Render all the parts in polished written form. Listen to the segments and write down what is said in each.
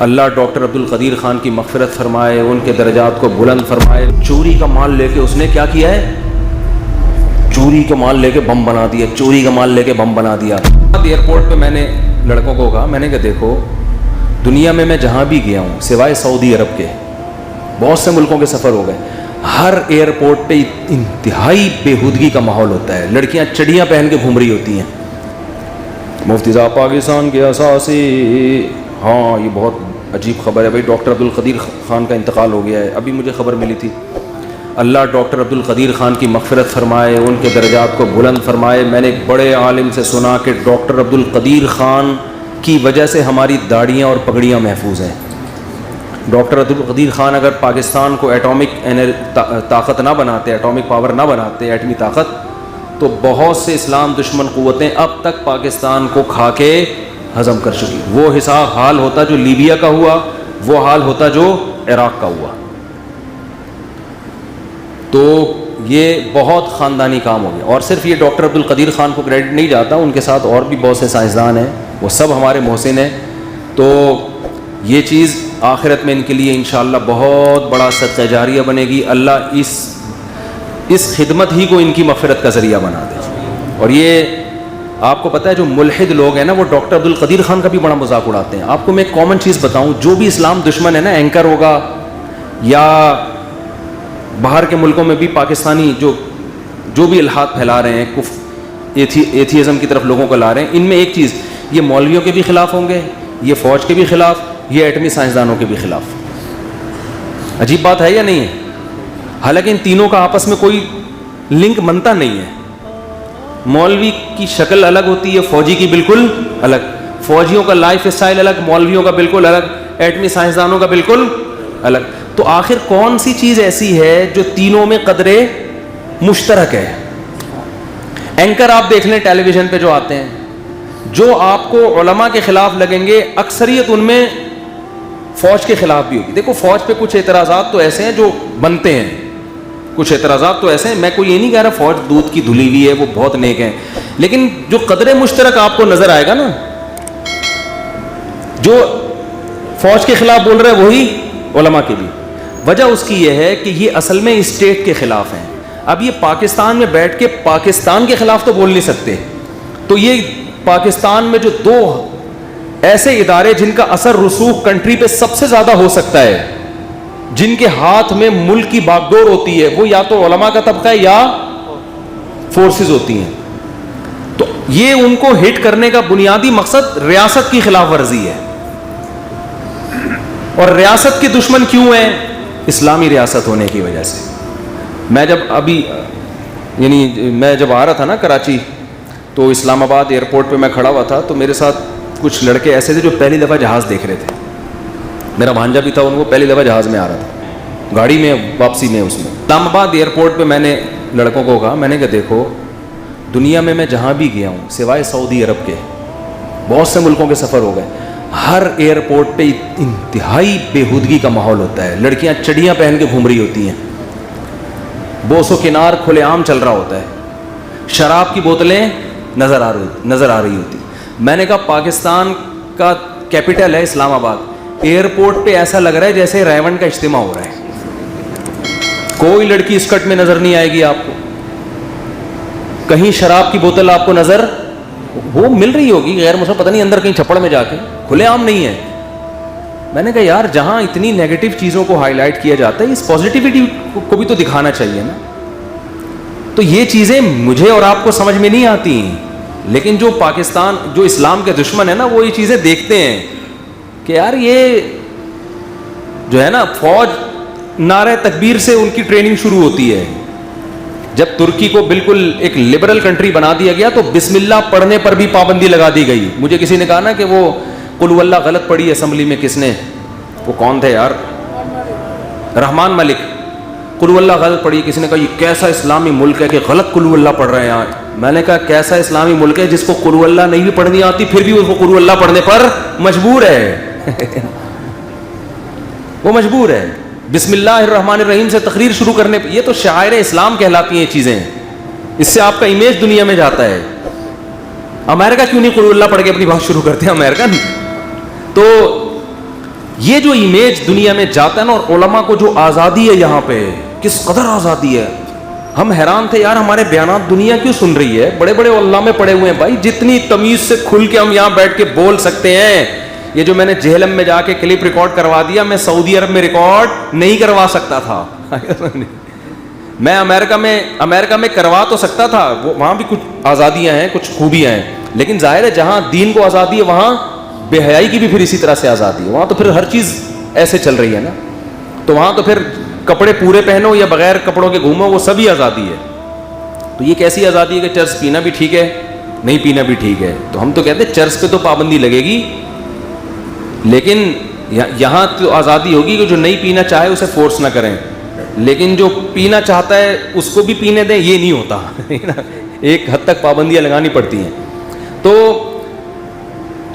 اللہ doctor Abdul Qadeer Khan کی مغفرت فرمائے، ان کے درجات کو بلند فرمائے۔ چوری کا مال لے کے اس نے کیا کیا ہے؟ چوری کا مال لے کے بم بنا دیا، چوری کا مال لے کے بم بنا دیا۔ ایئرپورٹ پہ میں نے لڑکوں کو کہا، میں نے کہا دیکھو دنیا میں جہاں بھی گیا ہوں سوائے سعودی عرب کے بہت سے ملکوں کے سفر ہو گئے، ہر ایئرپورٹ پہ انتہائی بےہودگی کا ماحول ہوتا ہے، لڑکیاں چڑیاں پہن کے گھوم رہی ہوتی ہیں۔ مفتی صاحب پاکستان کے اساسی، ہاں یہ بہت عجیب خبر ہے بھائی، ڈاکٹر عبدالقدیر خان کا انتقال ہو گیا ہے، ابھی مجھے خبر ملی تھی۔ اللہ ڈاکٹر عبدالقدیر خان کی مغفرت فرمائے، ان کے درجات کو بلند فرمائے۔ میں نے ایک بڑے عالم سے سنا کہ ڈاکٹر عبدالقدیر خان کی وجہ سے ہماری داڑیاں اور پگڑیاں محفوظ ہیں۔ ڈاکٹر عبدالقدیر خان اگر پاکستان کو ایٹامک طاقت نہ بناتے، ایٹامک پاور نہ بناتے، ایٹمی طاقت، تو بہت سے اسلام دشمن قوتیں اب تک پاکستان کو کھا کے ہضم کر چکی۔ وہ حال ہوتا جو لیبیا کا ہوا، وہ حال ہوتا جو عراق کا ہوا۔ تو یہ بہت خاندانی کام ہو گیا، اور صرف یہ ڈاکٹر عبدالقدیر خان کو کریڈٹ نہیں جاتا، ان کے ساتھ اور بھی بہت سے سائنسدان ہیں، وہ سب ہمارے محسن ہیں۔ تو یہ چیز آخرت میں ان کے لیے انشاءاللہ بہت بڑا صدقہ جاریہ بنے گی، اللہ اس خدمت ہی کو ان کی مغفرت کا ذریعہ بنا دے۔ اور یہ آپ کو پتہ ہے جو ملحد لوگ ہیں نا، وہ ڈاکٹر عبدالقدیر خان کا بھی بڑا مذاق اڑاتے ہیں۔ آپ کو میں ایک کامن چیز بتاؤں، جو بھی اسلام دشمن ہے نا، اینکر ہوگا یا باہر کے ملکوں میں بھی پاکستانی جو بھی الحاد پھیلا رہے ہیں، ایتھیزم کی طرف لوگوں کو لا رہے ہیں، ان میں ایک چیز، یہ مولویوں کے بھی خلاف ہوں گے، یہ فوج کے بھی خلاف، یہ ایٹمی سائنسدانوں کے بھی خلاف۔ عجیب بات ہے یا نہیں ہے؟ حالانکہ ان تینوں کا آپس میں کوئی لنک بنتا نہیں ہے۔ مولوی کی شکل الگ ہوتی ہے، فوجی کی بالکل الگ، فوجیوں کا لائف اسٹائل الگ، مولویوں کا بالکل الگ، ایٹمی سائنسدانوں کا بالکل الگ۔ تو آخر کون سی چیز ایسی ہے جو تینوں میں قدرے مشترک ہے؟ اینکر آپ دیکھ لیں ٹیلی ویژن پہ جو آتے ہیں، جو آپ کو علماء کے خلاف لگیں گے، اکثریت ان میں فوج کے خلاف بھی ہوگی۔ دیکھو فوج پہ کچھ اعتراضات تو ایسے ہیں جو بنتے ہیں، کچھ اعتراضات تو ایسے ہیں، میں کوئی یہ نہیں کہہ رہا فوج دودھ کی دھلی ہوئی ہے، وہ بہت نیک ہیں، لیکن جو قدر مشترک آپ کو نظر آئے گا نا، جو فوج کے خلاف بول رہے ہیں وہی علماء کے بھی۔ وجہ اس کی یہ ہے کہ یہ اصل میں اسٹیٹ کے خلاف ہیں۔ اب یہ پاکستان میں بیٹھ کے پاکستان کے خلاف تو بول نہیں سکتے، تو یہ پاکستان میں جو دو ایسے ادارے جن کا اثر رسوخ کنٹری پہ سب سے زیادہ ہو سکتا ہے، جن کے ہاتھ میں ملک کی باغڈور ہوتی ہے، وہ یا تو علماء کا طبقہ ہے یا فورسز ہوتی ہیں، تو یہ ان کو ہٹ کرنے کا بنیادی مقصد ریاست کی خلاف ورزی ہے۔ اور ریاست کے دشمن کیوں ہیں؟ اسلامی ریاست ہونے کی وجہ سے۔ میں جب آ رہا تھا نا کراچی، تو اسلام آباد ایئرپورٹ پہ میں کھڑا ہوا تھا، تو میرے ساتھ کچھ لڑکے ایسے تھے جو پہلی دفعہ جہاز دیکھ رہے تھے، میرا بھانجا بھی تھا، ان کو پہلی دفعہ جہاز میں آ رہا تھا، گاڑی میں واپسی میں اس میں۔ اسلام آباد ایئرپورٹ پہ میں نے لڑکوں کو کہا، میں نے کہا دیکھو دنیا میں جہاں بھی گیا ہوں سوائے سعودی عرب کے بہت سے ملکوں کے سفر ہو گئے، ہر ایئرپورٹ پہ انتہائی بےہودگی کا ماحول ہوتا ہے، لڑکیاں چڑیاں پہن کے گھوم رہی ہوتی ہیں، بوس و کنار کھلے عام چل رہا ہوتا ہے، شراب کی بوتلیں نظر آ رہی ہوتی۔ میں نے کہا پاکستان کا کیپٹل ہے اسلام آباد، ایئرپورٹ پہ ایسا لگ رہا ہے جیسے ریون کا اجتماع ہو رہا ہے، کوئی لڑکی اسکرٹ میں نظر نہیں آئے گی آپ کو، کہیں شراب کی بوتل آپ کو نظر وہ مل رہی ہوگی غیر مسلم، پتہ نہیں اندر کہیں چھپڑ میں جا کے، کھلے عام نہیں ہے۔ میں نے کہا یار جہاں اتنی نیگیٹو چیزوں کو ہائی لائٹ کیا جاتا ہے، اس پازیٹیوٹی کو بھی تو دکھانا چاہیے نا۔ تو یہ چیزیں مجھے اور آپ کو سمجھ میں نہیں آتی، لیکن جو پاکستان جو اسلام کے دشمن ہے نا، وہ یہ چیزیں دیکھتے ہیں کہ یار یہ جو ہے نا، فوج نعرہ تکبیر سے ان کی ٹریننگ شروع ہوتی ہے۔ جب ترکی کو بالکل ایک لبرل کنٹری بنا دیا گیا تو بسم اللہ پڑھنے پر بھی پابندی لگا دی گئی۔ مجھے کسی نے کہا نا کہ وہ قل ہو اللہ غلط پڑھی اسمبلی میں، کس نے، وہ کون تھے یار، رحمان ملک، قل ہو اللہ غلط پڑھی، کسی نے کہا یہ کیسا اسلامی ملک ہے کہ غلط قل ہو اللہ پڑھ رہے ہیں آج۔ میں نے کہا کیسا اسلامی ملک ہے جس کو قل ہو اللہ نہیں بھی پڑھنی آتی پھر بھی اس کو قل ہو اللہ پڑھنے پر مجبور ہے وہ مجبور ہے بسم اللہ الرحمن الرحیم سے تقریر شروع کرنے پہ۔ یہ تو شعائر اسلام کہلاتی ہیں چیزیں، اس سے آپ کا امیج دنیا میں جاتا ہے۔ امریکہ کیوں نہیں قل ہو اللہ پڑھ کے اپنی بات شروع کرتے ہیں؟ امریکہ نہیں۔ تو یہ جو امیج دنیا میں جاتا ہے نا, اور علماء کو جو آزادی ہے یہاں پہ, کس قدر آزادی ہے. ہم حیران تھے یار ہمارے بیانات دنیا کیوں سن رہی ہے, بڑے بڑے علماء پڑے ہوئے ہیں بھائی, جتنی تمیز سے کھل کے ہم یہاں بیٹھ کے بول سکتے ہیں. یہ جو میں نے جہلم میں جا کے کلپ ریکارڈ کروا دیا, میں سعودی عرب میں ریکارڈ نہیں کروا سکتا تھا. میں امریکہ میں کروا تو سکتا تھا, وہاں بھی کچھ آزادیاں ہیں, کچھ خوبیاں ہیں, لیکن ظاہر ہے جہاں دین کو آزادی ہے وہاں بے حیائی کی بھی پھر اسی طرح سے آزادی ہے. وہاں تو پھر ہر چیز ایسے چل رہی ہے نا, تو وہاں تو پھر کپڑے پورے پہنو یا بغیر کپڑوں کے گھومو, وہ سبھی آزادی ہے. تو یہ کیسی آزادی ہے کہ چرس پینا بھی ٹھیک ہے, نہیں پینا بھی ٹھیک ہے. تو ہم تو کہتے ہیں چرس پہ تو پابندی لگے گی, لیکن یہاں تو آزادی ہوگی کہ جو نہیں پینا چاہے اسے فورس نہ کریں, لیکن جو پینا چاہتا ہے اس کو بھی پینے دیں, یہ نہیں ہوتا. ایک حد تک پابندیاں لگانی پڑتی ہیں. تو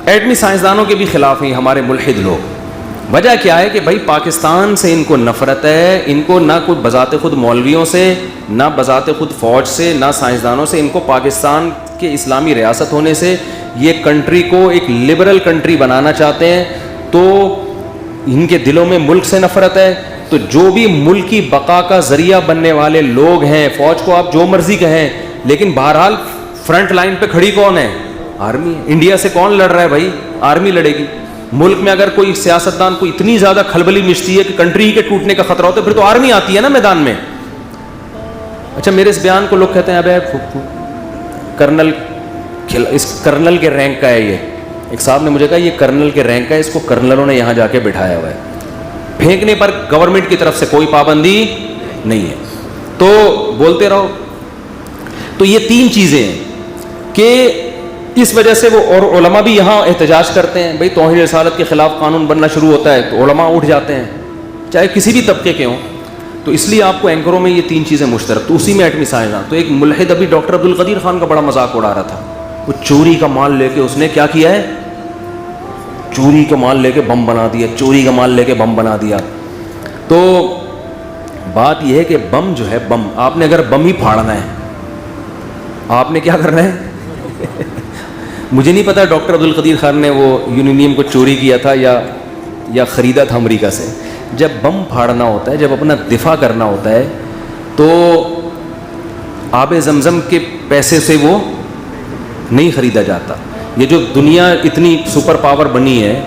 ایٹمی سائنسدانوں کے بھی خلاف ہیں ہمارے ملحد لوگ. وجہ کیا ہے کہ بھائی پاکستان سے ان کو نفرت ہے, ان کو نہ کوئی بذات خود مولویوں سے, نہ بذات خود فوج سے, نہ سائنسدانوں سے, ان کو پاکستان کے اسلامی ریاست ہونے سے یہ کنٹری کو ایک لبرل کنٹری بنانا چاہتے ہیں. تو ان کے دلوں میں ملک سے نفرت ہے. تو جو بھی ملک کی بقا کا ذریعہ بننے والے لوگ ہیں, فوج کو آپ جو مرضی کہیں, لیکن بہرحال فرنٹ لائن پہ کھڑی کون ہے؟ آرمی. انڈیا سے کون لڑ رہا ہے بھائی؟ آرمی لڑے گی. ملک میں اگر کوئی سیاستدان کو اتنی زیادہ کھلبلی مچتی ہے کہ کنٹری کے ٹوٹنے کا خطرہ ہوتا ہے, پھر تو آرمی آتی ہے نا میدان میں. اچھا میرے اس بیان کو لوگ کہتے ہیں ابے کرنل, اس کرنل کے رینک کا ہے یہ. ایک صاحب نے مجھے کہا یہ کرنل کے رینک کا ہے, اس کو کرنلوں نے یہاں جا کے بٹھایا ہوا ہے. پھینکنے پر گورنمنٹ کی طرف سے کوئی پابندی نہیں ہے, تو بولتے رہو. تو یہ تین چیزیں ہیں کہ اس وجہ سے وہ, اور علماء بھی یہاں احتجاج کرتے ہیں. بھئی توہین رسالت کے خلاف قانون بننا شروع ہوتا ہے تو علماء اٹھ جاتے ہیں, چاہے کسی بھی طبقے کے ہوں. تو اس لیے آپ کو اینکروں میں یہ تین چیزیں مشترک. تو اسی میں ایٹمی سائنسدان. تو ایک ملحد ابھی ڈاکٹر عبدالقدیر خان کا بڑا مذاق اڑا رہا تھا. وہ چوری کا مال لے کے اس نے کیا کیا ہے, چوری کا مال لے کے بم بنا دیا, چوری کا مال لے کے بم بنا دیا. تو بات یہ ہے کہ بم جو ہے, بم آپ نے اگر بم ہی پھاڑنا ہے, آپ نے کیا کرنا ہے؟ مجھے نہیں پتا ڈاکٹر عبدالقدیر خان نے وہ یورینیم کو چوری کیا تھا یا خریدا تھا امریکہ سے. جب بم پھاڑنا ہوتا ہے, جب اپنا دفاع کرنا ہوتا ہے, تو آب زمزم کے پیسے سے وہ نہیں خریدا جاتا. یہ جو دنیا اتنی سپر پاور بنی ہے,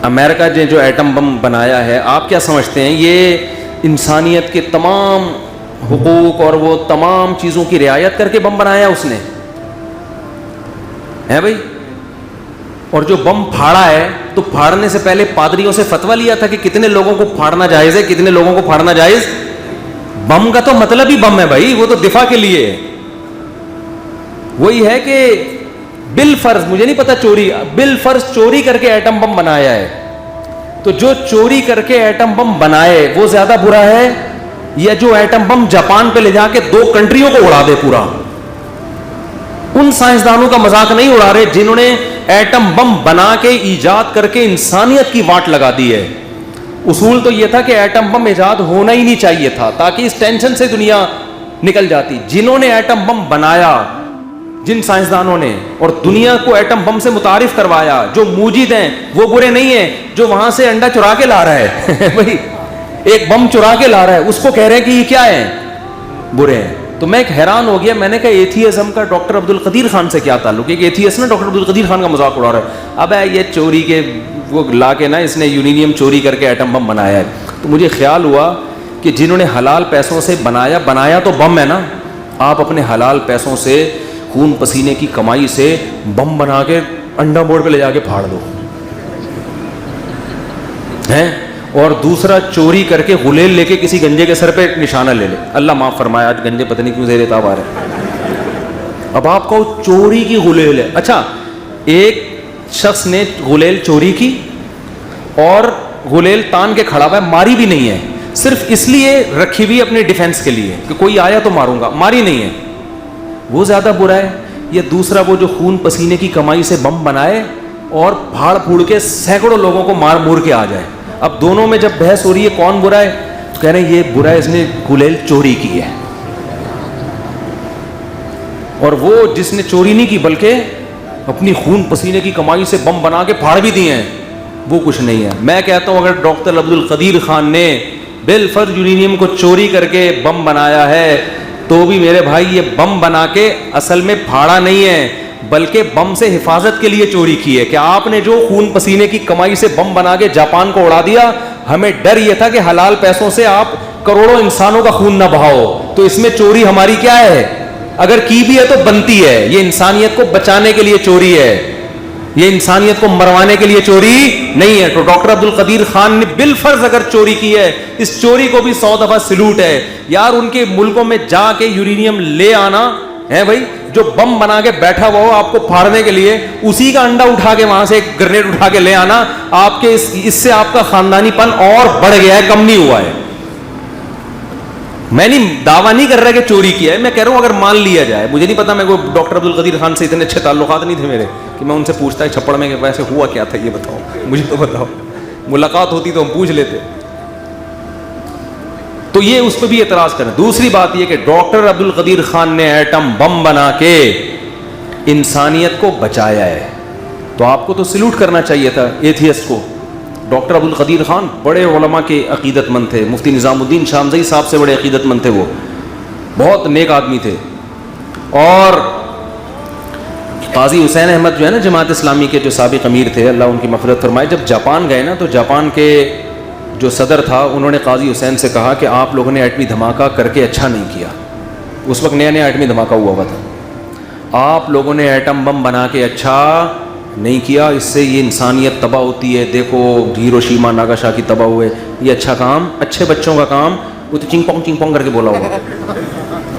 امریکہ نے جو ایٹم بم بنایا ہے, آپ کیا سمجھتے ہیں یہ انسانیت کے تمام حقوق اور وہ تمام چیزوں کی رعایت کر کے بم بنایا اس نے ہے بھائی؟ اور جو بم پھاڑا ہے تو پھاڑنے سے پہلے پادریوں سے فتویٰ لیا تھا کہ کتنے لوگوں کو پھاڑنا جائز ہے, کتنے لوگوں کو پھاڑنا جائز. بم کا تو مطلب ہی بم ہے بھائی, وہ تو دفاع کے لیے ہے. وہی ہے کہ بالفرض, مجھے نہیں پتا چوری, بالفرض چوری کر کے ایٹم بم بنایا ہے, تو جو چوری کر کے ایٹم بم بنائے وہ زیادہ برا ہے یا جو ایٹم بم جاپان پہ لے جا کے 2 کنٹریوں کو اڑا دے پورا؟ ان سائنسدانوں کا مذاق نہیں اڑا رہے جنہوں نے ایٹم بم بنا کے ایجاد کر کے انسانیت کی واٹ لگا دی ہے. اصول تو یہ تھا کہ ایٹم بم ایجاد ہونا ہی نہیں چاہیے تھا تاکہ اس ٹینشن سے دنیا نکل جاتی. جنہوں نے ایٹم بم بنایا, جن سائنسدانوں نے, اور دنیا کو ایٹم بم سے متعارف کروایا, جو موجد ہیں وہ برے نہیں ہیں. جو وہاں سے انڈا چرا کے لا رہا ہے بھائی, ایک بم چرا کے لا رہا ہے, اس کو کہہ رہے ہیں کہ یہ کیا ہے, برے ہیں. تو میں ایک حیران ہو گیا, میں نے کہا ایتھیزم کا ڈاکٹر عبدالقدیر خان سے کیا تعلق ہے؟ کہ ایتھیسٹ نا ڈاکٹر عبدالقدیر خان کا مذاق اڑا رہا ہے. اب یہ چوری کے وہ لا کے نا, اس نے یورینیم چوری کر کے ایٹم بم بنایا ہے. تو مجھے خیال ہوا کہ جنہوں نے حلال پیسوں سے بنایا تو بم ہے نا, آپ اپنے حلال پیسوں سے خون پسینے کی کمائی سے بم بنا کے انڈا موڑ پہ لے جا کے پھاڑ دو ہیں, اور دوسرا چوری کر کے غلیل لے کے کسی گنجے کے سر پہ نشانہ لے لے. اللہ معاف فرمایا, آج گنجے پتہ نہیں کیوں زیر تاب آ رہے. اب آپ کو چوری کی غلیل ہے. اچھا ایک شخص نے غلیل چوری کی اور غلیل تان کے کھڑا ہوا ہے, ماری بھی نہیں ہے, صرف اس لیے رکھی ہوئی اپنے ڈیفنس کے لیے کہ کوئی آیا تو ماروں گا, ماری نہیں ہے. وہ زیادہ برا ہے یا دوسرا وہ جو خون پسینے کی کمائی سے بم بنائے اور پھاڑ پھوڑ کے سینکڑوں لوگوں کو مار مور کے آ جائے؟ اب دونوں میں جب بحث ہو رہی ہے کون برا ہے, تو کہہ رہے ہیں یہ برا ہے, اس نے غلیل چوری کی ہے. اور وہ جس نے چوری نہیں کی بلکہ اپنی خون پسینے کی کمائی سے بم بنا کے پھاڑ بھی دیے ہیں, وہ کچھ نہیں ہے. میں کہتا ہوں اگر ڈاکٹر عبد القدیر خان نے بالفرض یورینیم کو چوری کر کے بم بنایا ہے تو بھی میرے بھائی یہ بم بنا کے اصل میں پھاڑا نہیں ہے, بلکہ بم سے حفاظت کے لیے چوری کی ہے. کہ آپ نے جو خون پسینے کی کمائی سے بم بنا کے جاپان کو اڑا دیا, ہمیں ڈر یہ تھا کہ حلال پیسوں سے آپ کروڑوں انسانوں کا خون نہ بہاؤ, تو اس میں چوری ہماری کیا ہے؟ اگر کی بھی ہے تو بنتی ہے. یہ انسانیت کو بچانے کے لیے چوری ہے, یہ انسانیت کو مروانے کے لیے چوری نہیں ہے. تو ڈاکٹر عبد القدیر خان نے بالفرض اگر چوری کی ہے, اس چوری کو بھی 100 دفعہ سلوٹ ہے یار. ان کے ملکوں میں جا کے یورینیم لے آنا ہے بھائی, جو بم بنا کے بیٹھا ہوا ہو آپ کو پھاڑنے کے لیے, اسی کا انڈا اٹھا کے وہاں سے ایک گرنیڈ اٹھا کے لے آنا. آپ کے اس سے آپ کا خاندانی پن اور بڑھ گیا ہے, کم نہیں ہوا ہے. میں نہیں دعویٰ نہیں کر رہا کہ چوری کیا ہے, میں کہہ رہا ہوں اگر مان لیا جائے. مجھے نہیں پتا, میں کو ڈاکٹر عبد القدیر خان سے اتنے اچھے تعلقات نہیں تھے میرے کہ میں ان سے پوچھتا ہے چھپڑ میں کہ ویسے ہوا کیا تھا, یہ بتاؤ مجھے تو بتاؤ. ملاقات ہوتی تو ہم پوچھ لیتے. تو یہ اس پہ بھی اعتراض کریں. دوسری بات یہ کہ ڈاکٹر عبد القدیر خان نے ایٹم بم بنا کے انسانیت کو بچایا ہے, تو آپ کو تو سلوٹ کرنا چاہیے تھا ایتھیسٹ کو. ڈاکٹر عبد القدیر خان بڑے علماء کے عقیدت مند تھے, مفتی نظام الدین شامزئی صاحب سے بڑے عقیدت مند تھے, وہ بہت نیک آدمی تھے. اور قاضی حسین احمد جو ہے نا جماعت اسلامی کے جو سابق امیر تھے, اللہ ان کی مغفرت فرمائے, جب جاپان گئے نا تو جاپان کے جو صدر تھا انہوں نے قاضی حسین سے کہا کہ آپ لوگوں نے ایٹمی دھماکہ کر کے اچھا نہیں کیا. اس وقت نیا نیا ایٹمی دھماکہ ہوا تھا. آپ لوگوں نے ایٹم بم بنا کے اچھا نہیں کیا, اس سے یہ انسانیت تباہ ہوتی ہے. دیکھو ہیروشیما ناگاساکی تباہ ہوئے, یہ اچھا کام, اچھے بچوں کا کام. وہ تو چنگ پونگ کر کے بولا ہوگا,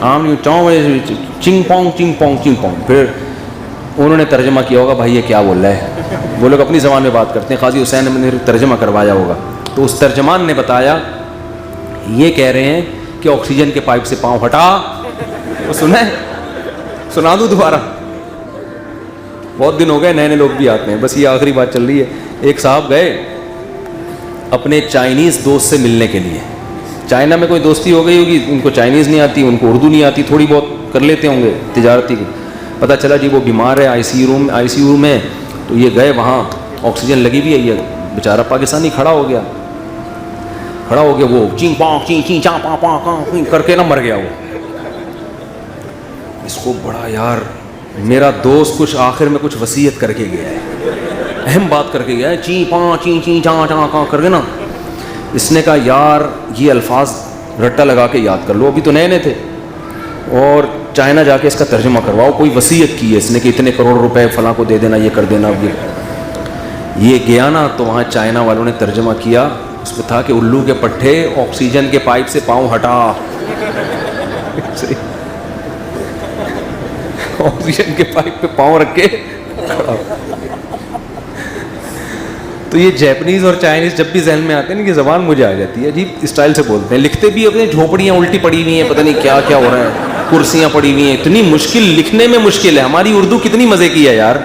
عام چنگ پونگ. پھر انہوں نے ترجمہ کیا ہوگا, بھائی یہ کیا بول رہا ہے. وہ لوگ اپنی زبان میں بات کرتے ہیں, قاضی حسین نے ترجمہ کروایا ہوگا. تو اس ترجمان نے بتایا یہ کہہ رہے ہیں کہ آکسیجن کے پائپ سے پاؤں ہٹا. وہ سنا دوں دوبارہ, بہت دن ہو گئے, نئے نئے لوگ بھی آتے ہیں, بس یہ آخری بات چل رہی ہے. ایک صاحب گئے اپنے چائنیز دوست سے ملنے کے لیے. چائنا میں کوئی دوستی ہو گئی ہوگی, ان کو چائنیز نہیں آتی, ان کو اردو نہیں آتی, تھوڑی بہت کر لیتے ہوں گے تجارتی. پتہ چلا جی وہ بیمار ہے, آئی سی یو میں. تو یہ گئے وہاں, آکسیجن لگی ہوئی ہے, یہ بیچارہ پاکستانی کھڑا ہو گیا, وہ چین پاں کر کے نہ مر گیا. وہ اس کو بڑا یار میرا دوست کچھ آخر میں کچھ وصیت کر کے گیا ہے, اہم بات کر کے گیا ہے, چین پاں چین چاں کر کے نا. اس نے کہا یار یہ الفاظ رٹا لگا کے یاد کر لو, ابھی تو نئے نئے تھے, اور چائنا جا کے اس کا ترجمہ کرواؤ. کوئی وصیت کی ہے اس نے کہ اتنے کروڑ روپے فلاں کو دے دینا, یہ کر دینا. یہ گیا نا تو وہاں چائنا والوں نے ترجمہ کیا, اس میں تھا کہ الو کے پٹھے آکسیجن کے پائپ سے پاؤں ہٹا. آکسیجن کے پائپ پہ پاؤں رکھ کے کھڑا. تو یہ جیپنیز اور چائنیز جب بھی ذہن میں آتے ہیں نا, کہ زبان مجھے آ جاتی ہے, عجیب اسٹائل سے بولتے ہیں. لکھتے بھی اپنے جھوپڑیاں الٹی پڑی ہوئی ہیں, پتہ نہیں کیا کیا ہو رہا ہے, کرسیاں پڑی ہوئی ہیں. اتنی مشکل, لکھنے میں مشکل ہے. ہماری اردو کتنی مزے کی ہے یار,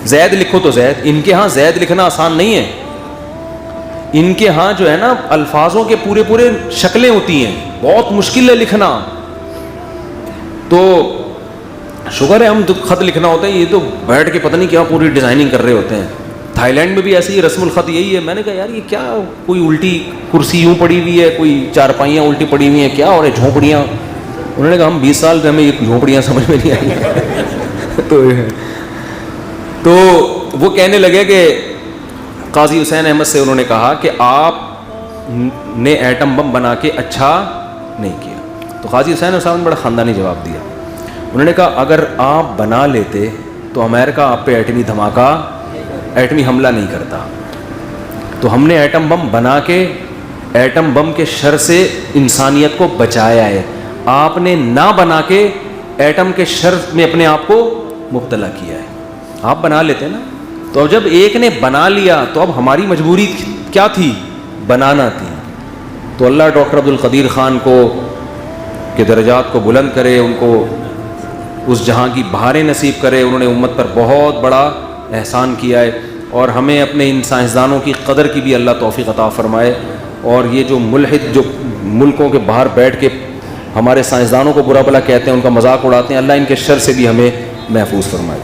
زید لکھو تو زید. ان کے ہاں زید لکھنا آسان نہیں ہے. ان کے ہاں جو ہے نا الفاظوں کے پورے شکلیں ہوتی ہیں, بہت مشکل ہے لکھنا. تو شکر ہے ہم خط لکھنا ہوتا ہے, یہ تو بیٹھ کے پتہ نہیں کیا پوری ڈیزائننگ کر رہے ہوتے ہیں. تھائی لینڈ میں بھی ایسے ہی رسم الخط یہی ہے. میں نے کہا یار یہ کیا, کوئی الٹی کرسی یوں پڑی ہوئی ہے, کوئی چارپائیاں الٹی پڑی ہوئی ہیں, کیا اور جھونپڑیاں. انہوں نے کہا ہم 20 سال سے ہمیں یہ جھونپڑیاں سمجھ میں نہیں آئی. تو وہ کہنے لگے کہ قاضی حسین احمد سے انہوں نے کہا کہ آپ نے ایٹم بم بنا کے اچھا نہیں کیا. تو قاضی حسین احمد صاحب نے بڑا خاندانی جواب دیا. انہوں نے کہا اگر آپ بنا لیتے تو امریکہ آپ پہ ایٹمی حملہ نہیں کرتا. تو ہم نے ایٹم بم بنا کے ایٹم بم کے شر سے انسانیت کو بچایا ہے. آپ نے نہ بنا کے ایٹم کے شر میں اپنے آپ کو مبتلا کیا ہے. آپ بنا لیتے نا. تو اب جب ایک نے بنا لیا تو اب ہماری مجبوری کیا تھی, بنانا تھی. تو اللہ ڈاکٹر عبد القدیر خان کو کے درجات کو بلند کرے, ان کو اس جہاں کی بہاریں نصیب کرے. انہوں نے امت پر بہت بڑا احسان کیا ہے, اور ہمیں اپنے ان سائنسدانوں کی قدر کی بھی اللہ توفیق عطا فرمائے. اور یہ جو ملحد جو ملکوں کے باہر بیٹھ کے ہمارے سائنسدانوں کو برا بھلا کہتے ہیں, ان کا مذاق اڑاتے ہیں, اللہ ان کے شر سے بھی ہمیں محفوظ فرمائے.